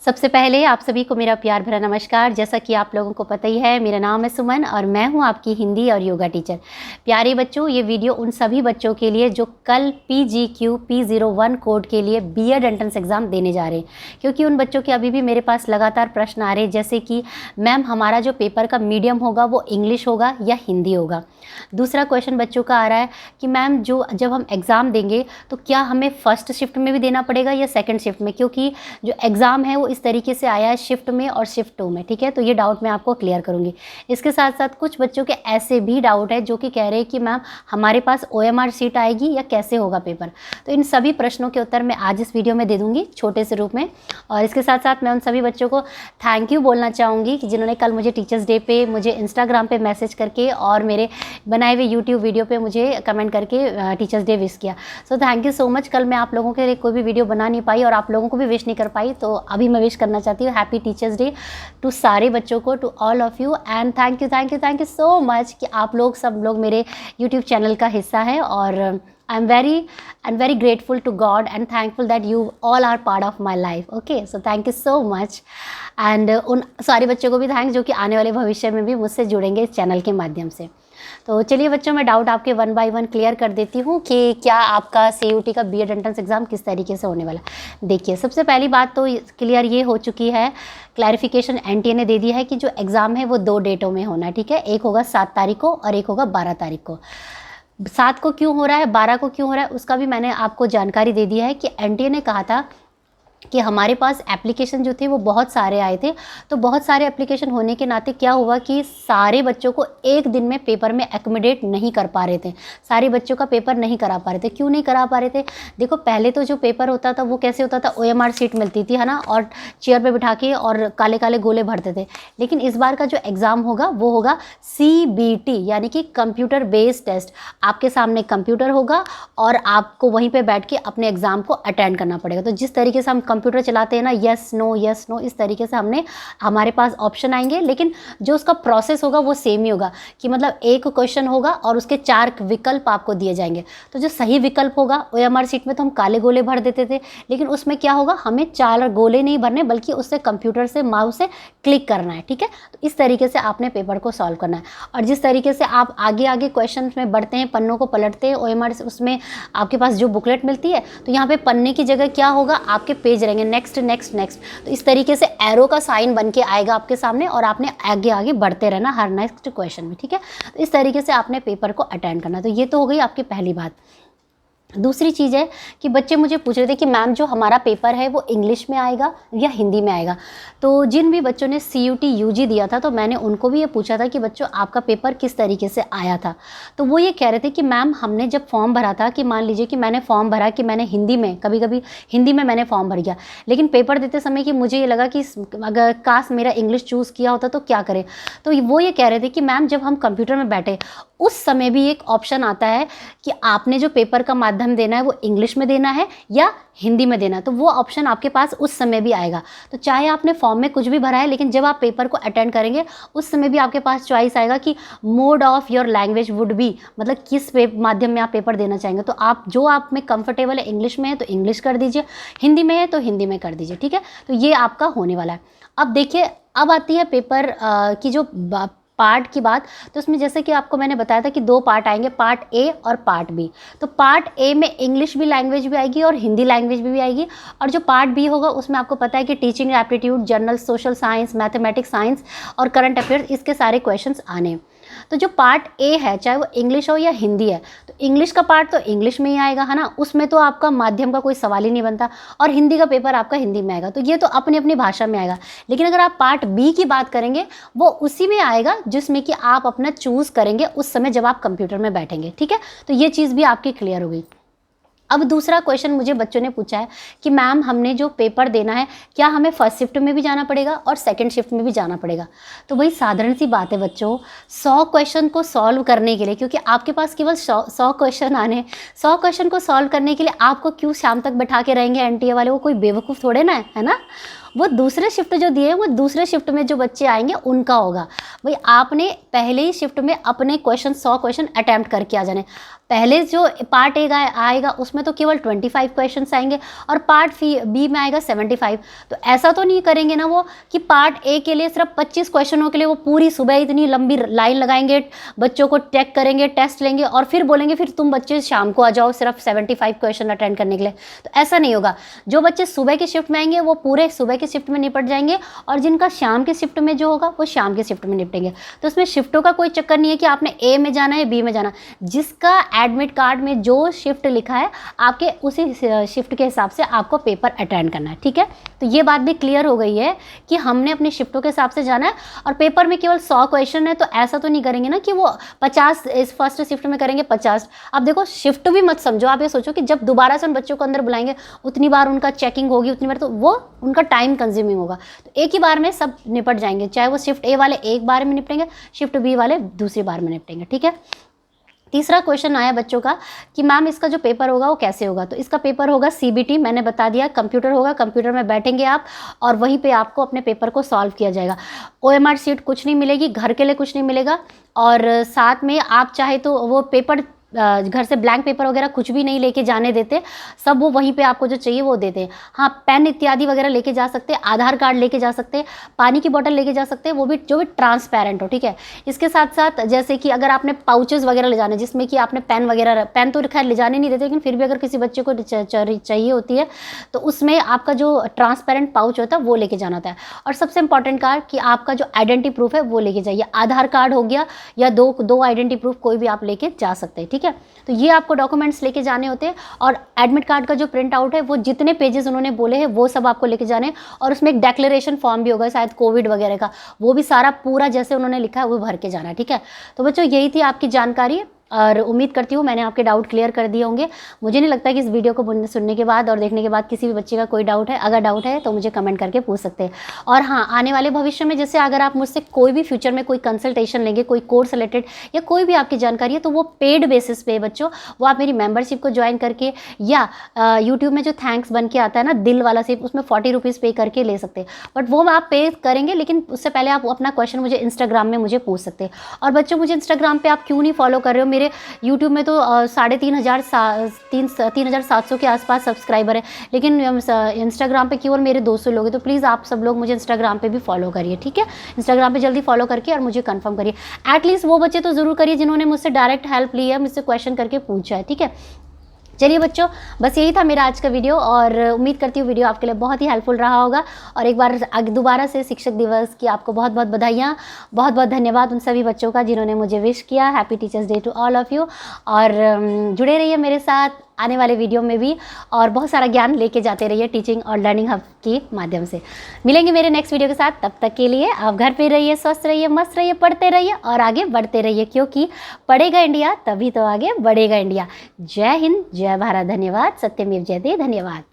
सबसे पहले आप सभी को मेरा प्यार भरा नमस्कार। जैसा कि आप लोगों को पता ही है, मेरा नाम है सुमन और मैं हूं आपकी हिंदी और योगा टीचर। प्यारे बच्चों, ये वीडियो उन सभी बच्चों के लिए जो कल PGQ P01 कोड के लिए बीएड एंट्रेंस एग्ज़ाम देने जा रहे हैं, क्योंकि उन बच्चों के अभी भी मेरे पास लगातार प्रश्न आ रहे हैं, जैसे कि मैम हमारा जो पेपर का मीडियम होगा वो इंग्लिश होगा या हिंदी होगा। दूसरा क्वेश्चन बच्चों का आ रहा है कि मैम जब हम एग्ज़ाम देंगे तो क्या हमें फर्स्ट शिफ्ट में भी देना पड़ेगा या सेकेंड शिफ्ट में, क्योंकि जो एग्ज़ाम है वो इस तरीके से आया है शिफ्ट में और शिफ्ट 2 में। ठीक है, तो ये डाउट मैं आपको क्लियर करूँगी। इसके साथ साथ कुछ बच्चों के ऐसे भी डाउट है जो कि कह रहे हैं कि मैम हमारे पास OMR सीट आएगी या कैसे होगा पेपर। तो इन सभी प्रश्नों के उत्तर मैं आज इस वीडियो में दे दूँगी छोटे से रूप में। और इसके साथ साथ मैं उन सभी बच्चों को थैंक यू बोलना चाहूँगी कि जिन्होंने कल मुझे टीचर्स डे पे मुझे इंस्टाग्राम पे मैसेज करके और मेरे बनाए हुए यूट्यूब वीडियो पे मुझे कमेंट करके टीचर्स डे विश किया। So thank you so much. कल मैं आप लोगों के लिए कोई भी वीडियो बना नहीं पाई और आप लोगों को भी विश नहीं कर पाई, तो अभी मैं विश करना चाहती हूँ हैप्पी टीचर्स डे टू सारे बच्चों को, to all of you. And thank you so much कि आप लोग सब लोग मेरे यूट्यूब चैनल का हिस्सा है। और I'm very grateful to God and thankful that you all are part of my life. Okay, so thank you so much. And उन सारे बच्चों को भी थैंक्स जो कि आने वाले भविष्य में भी मुझसे जुड़ेंगे इस चैनल के माध्यम से। तो चलिए बच्चों, मैं डाउट आपके 1 बाय 1 क्लियर कर देती हूँ कि क्या आपका CUT का बीएड एंट्रेंस एग्ज़ाम किस तरीके से होने वाला है। देखिए, सबसे पहली बात तो क्लियर ये हो चुकी है, क्लैरिफिकेशन NTA ने दे दिया है कि जो एग्ज़ाम है वो 2 डेटों में होना है। ठीक है, एक होगा 7 तारीख को और एक होगा 12 तारीख को। 7 को क्यों हो रहा है, 12 को क्यों हो रहा है, उसका भी मैंने आपको जानकारी दे दिया है कि NTA ने कहा था कि हमारे पास एप्लीकेशन जो थे वो बहुत सारे आए थे। तो बहुत सारे एप्लीकेशन होने के नाते क्या हुआ कि सारे बच्चों को एक दिन में पेपर में एकोमोडेट नहीं कर पा रहे थे, सारे बच्चों का पेपर नहीं करा पा रहे थे। क्यों नहीं करा पा रहे थे? देखो, पहले तो जो पेपर होता था वो कैसे होता था, OMR सीट मिलती थी, है ना, और चेयर पर बिठा के और काले काले गोले भरते थे। लेकिन इस बार का जो एग्ज़ाम होगा वो होगा CBT, यानी कि कंप्यूटर बेस्ड टेस्ट। आपके सामने कंप्यूटर होगा और आपको वहीं पर बैठ के अपने एग्ज़ाम को अटेंड करना पड़ेगा। तो जिस तरीके से हम कंप्यूटर चलाते हैं ना, यस नो, इस तरीके से हमारे पास ऑप्शन आएंगे, लेकिन जो उसका प्रोसेस होगा वो सेम ही होगा कि मतलब एक क्वेश्चन होगा और उसके 4 विकल्प आपको दिए जाएंगे। तो जो सही विकल्प होगा, OMR सीट में तो हम काले गोले भर देते थे, लेकिन उसमें क्या होगा, हमें 4 गोले नहीं भरने बल्कि उससे कंप्यूटर से माउस से क्लिक करना है। ठीक है, तो इस तरीके से आपने पेपर को सॉल्व करना है। और जिस तरीके से आप आगे आगे क्वेश्चन में बढ़ते हैं, पन्नों को पलटते हैं, OMR से उसमें आपके पास जो बुकलेट मिलती है, तो यहाँ पे पन्ने की जगह क्या होगा, आपके पेज रहेंगे नेक्स्ट। तो इस तरीके से एरो का साइन बन के आएगा आपके सामने और आपने आगे आगे बढ़ते रहना हर नेक्स्ट क्वेश्चन में। ठीक है, तो इस तरीके से आपने पेपर को अटेंड करना। तो ये तो हो गई आपकी पहली बात। दूसरी चीज़ है कि बच्चे मुझे पूछ रहे थे कि मैम जो हमारा पेपर है वो इंग्लिश में आएगा या हिंदी में आएगा। तो जिन भी बच्चों ने CUT UG दिया था तो मैंने उनको भी ये पूछा था कि बच्चों आपका पेपर किस तरीके से आया था। तो वो ये कह रहे थे कि मैम हमने जब फॉर्म भरा था, कि मान लीजिए कि मैंने फॉर्म भरा कि मैंने हिंदी में, कभी कभी हिंदी में मैंने फॉर्म भर गया, लेकिन पेपर देते समय कि मुझे ये लगा कि अगर काश मेरा इंग्लिश चूज़ किया होता तो क्या करें। तो वो ये कह रहे थे कि मैम जब हम कंप्यूटर में बैठे उस समय भी एक ऑप्शन आता है कि आपने जो पेपर का माध्यम देना है वो इंग्लिश में देना है या हिंदी में देना, तो वो ऑप्शन आपके पास उस समय भी आएगा। तो चाहे आपने फॉर्म में कुछ भी भरा है, लेकिन जब आप पेपर को अटेंड करेंगे उस समय भी आपके पास चॉइस आएगा कि mode of your language would be, मतलब किस माध्यम में आप पेपर देना चाहेंगे। तो आप जो आप में कंफर्टेबल है, इंग्लिश में है तो इंग्लिश कर दीजिए, हिंदी में है तो हिंदी में कर दीजिए। ठीक है, तो ये आपका होने वाला है। अब देखिए, अब आती है पेपर की जो पार्ट की बात। तो उसमें जैसे कि आपको मैंने बताया था कि 2 पार्ट आएंगे, पार्ट A और पार्ट B। तो पार्ट A में इंग्लिश भी लैंग्वेज भी आएगी और हिंदी लैंग्वेज भी आएगी, और जो पार्ट B होगा उसमें आपको पता है कि teaching aptitude, general, social science, mathematics, science और करंट अफेयर्स, इसके सारे क्वेश्चंस आने हैं। तो जो पार्ट A है, चाहे वो इंग्लिश हो या हिंदी है, तो इंग्लिश का पार्ट तो इंग्लिश में ही आएगा, है ना, उसमें तो आपका माध्यम का कोई सवाल ही नहीं बनता, और हिंदी का पेपर आपका हिंदी में आएगा। तो ये तो अपनी अपनी भाषा में आएगा। लेकिन अगर आप पार्ट B की बात करेंगे, वो उसी में आएगा जिसमें कि आप अपना चूज़ करेंगे उस समय जब आप कंप्यूटर में बैठेंगे। ठीक है, तो ये चीज़ भी आपकी क्लियर हो गई। अब दूसरा क्वेश्चन मुझे बच्चों ने पूछा है कि मैम हमने जो पेपर देना है, क्या हमें फर्स्ट शिफ्ट में भी जाना पड़ेगा और सेकंड शिफ्ट में भी जाना पड़ेगा? तो भाई साधारण सी बात है बच्चों, 100 क्वेश्चन को सॉल्व करने के लिए, क्योंकि आपके पास केवल 100 क्वेश्चन आने, 100 क्वेश्चन को सॉल्व करने के लिए आपको क्यों शाम तक बैठा के रहेंगे NTA वाले? वो कोई बेवकूफ़ थोड़े ना है ना। वो दूसरे शिफ्ट जो दिए हैं वो दूसरे शिफ्ट में जो बच्चे आएंगे उनका होगा। भाई आपने पहले ही शिफ्ट में अपने क्वेश्चन 100 क्वेश्चन अटैम्प्ट करके आ जाने। पहले जो पार्ट ए आएगा उसमें तो केवल 25 क्वेश्चंस आएंगे और पार्ट बी में आएगा 75। तो ऐसा तो नहीं करेंगे ना वो कि पार्ट ए के लिए सिर्फ 25 क्वेश्चनों के लिए वो पूरी सुबह इतनी लंबी लाइन लगाएंगे, बच्चों को चेक करेंगे, टेस्ट लेंगे और फिर बोलेंगे फिर तुम बच्चे शाम को आ जाओ सिर्फ 75 क्वेश्चन अटेंड करने के लिए। तो ऐसा नहीं होगा। जो बच्चे सुबह की शिफ्ट में आएंगे वो पूरे सुबह की शिफ्ट में निपट जाएंगे और जिनका शाम की शिफ्ट में जो होगा वो शाम की शिफ्ट में निपटेंगे। तो उसमें शिफ्टों का कोई चक्कर नहीं है कि आपने ए में जाना है बी में जाना। जिसका एडमिट कार्ड में जो शिफ्ट लिखा है आपके उसी शिफ्ट के हिसाब से आपको पेपर अटेंड करना है, ठीक है। तो ये बात भी क्लियर हो गई है कि हमने अपनी शिफ्टों के हिसाब से जाना है और पेपर में केवल 100 क्वेश्चन है तो ऐसा तो नहीं करेंगे ना कि वो 50 इस फर्स्ट शिफ्ट में करेंगे 50। अब देखो शिफ्ट भी मत समझो, आप ये सोचो कि जब दोबारा से उन बच्चों को अंदर बुलाएंगे उतनी बार उनका चेकिंग होगी, उतनी बार तो वो उनका टाइम कंज्यूमिंग होगा। तो एक ही बार में सब निपट जाएंगे, चाहे वो शिफ्ट ए वाले एक बार में निपटेंगे, शिफ्ट बी वाले दूसरी बार में निपटेंगे, ठीक है। तीसरा क्वेश्चन आया बच्चों का कि मैम इसका जो पेपर होगा वो कैसे होगा। तो इसका पेपर होगा सीबीटी, मैंने बता दिया, कंप्यूटर होगा, कंप्यूटर में बैठेंगे आप और वहीं पे आपको अपने पेपर को सॉल्व किया जाएगा। ओएमआर शीट कुछ नहीं मिलेगी, घर के लिए कुछ नहीं मिलेगा और साथ में आप चाहे तो वो पेपर घर से ब्लैंक पेपर वगैरह कुछ भी नहीं लेके जाने देते, सब वो वहीं पे आपको जो चाहिए वो देते हैं। हाँ, पेन इत्यादि वगैरह लेके जा सकते हैं, आधार कार्ड लेके जा सकते हैं, पानी की बोतल लेके जा सकते हैं, वो भी जो भी ट्रांसपेरेंट हो, ठीक है। इसके साथ साथ जैसे कि अगर आपने पाउचेस वगैरह ले जाने जिसमें कि आपने पेन वगैरह, पेन तो खैर ले जाने नहीं देते लेकिन फिर भी अगर किसी बच्चे को चाहिए होती है तो उसमें आपका जो ट्रांसपेरेंट पाउच होता है वो लेके जाना होता है। और सबसे इंपॉर्टेंट कार्ड कि आपका जो आइडेंटिटी प्रूफ है वो लेके जाइए, आधार कार्ड हो गया या दो आइडेंटिटी प्रूफ कोई भी आप लेके जा सकते हैं, ठीक है। तो ये आपको डॉक्यूमेंट्स लेके जाने होते हैं और एडमिट कार्ड का जो प्रिंट आउट है वो जितने पेजेस उन्होंने बोले हैं वो सब आपको लेके जाने हैं और उसमें एक डिक्लेरेशन फॉर्म भी होगा शायद कोविड वगैरह का, वो भी सारा पूरा जैसे उन्होंने लिखा है वो भर के जाना है, ठीक है। तो बच्चों यही थी आपकी जानकारी और उम्मीद करती हूँ मैंने आपके डाउट क्लियर कर दिए होंगे। मुझे नहीं लगता कि इस वीडियो को सुनने के बाद और देखने के बाद किसी भी बच्चे का कोई डाउट है, अगर डाउट है तो मुझे कमेंट करके पूछ सकते हैं। और हाँ, आने वाले भविष्य में जैसे अगर आप मुझसे कोई भी फ्यूचर में कोई कंसल्टेशन लेंगे, कोई कोर्स रिलेटेड या कोई भी आपकी जानकारी है तो वो पेड बेसिस पे बच्चों, वो आप मेरी मेंबरशिप को ज्वाइन करके या यूट्यूब में जो थैंक्स बन के आता है ना दिल वाला सिर्फ, उसमें 40 रुपीज़ पे करके ले सकते हैं। बट वो आप पे करेंगे लेकिन उससे पहले आप अपना क्वेश्चन मुझे इंस्टाग्राम में मुझे पूछ सकते हैं। और बच्चों मुझे इंस्टाग्राम पर आप क्यों नहीं फॉलो कर रहे हो? मेरे यूट्यूब में तो 3,700 के आसपास सब्सक्राइबर है लेकिन इंस्टाग्राम पे केवल मेरे 200 लोग हैं। तो प्लीज़ आप सब लोग मुझे इंस्टाग्राम पे भी फॉलो करिए, ठीक है। इंस्टाग्राम पे जल्दी फॉलो करके और मुझे कंफर्म करिए। एटलीस्ट वो बच्चे तो ज़रूर करिए जिन्होंने मुझसे डायरेक्ट हेल्प ली है, मुझसे क्वेश्चन करके पूछा है, ठीक है। चलिए बच्चों, बस यही था मेरा आज का वीडियो और उम्मीद करती हूँ वीडियो आपके लिए बहुत ही हेल्पफुल रहा होगा। और एक बार दोबारा से शिक्षक दिवस की आपको बहुत बहुत बधाइयाँ, बहुत बहुत धन्यवाद उन सभी बच्चों का जिन्होंने मुझे विश किया। Happy teachers day to all of you. और जुड़े रहिए मेरे साथ आने वाले वीडियो में भी और बहुत सारा ज्ञान लेके जाते रहिए टीचिंग और लर्निंग हब के माध्यम से। मिलेंगे मेरे नेक्स्ट वीडियो के साथ, तब तक के लिए आप घर पे रहिए, स्वस्थ रहिए, मस्त रहिए, पढ़ते रहिए और आगे बढ़ते रहिए, क्योंकि पढ़ेगा इंडिया तभी तो आगे बढ़ेगा इंडिया। जय हिंद, जय भारत, धन्यवाद, सत्यमेव जयते, धन्यवाद।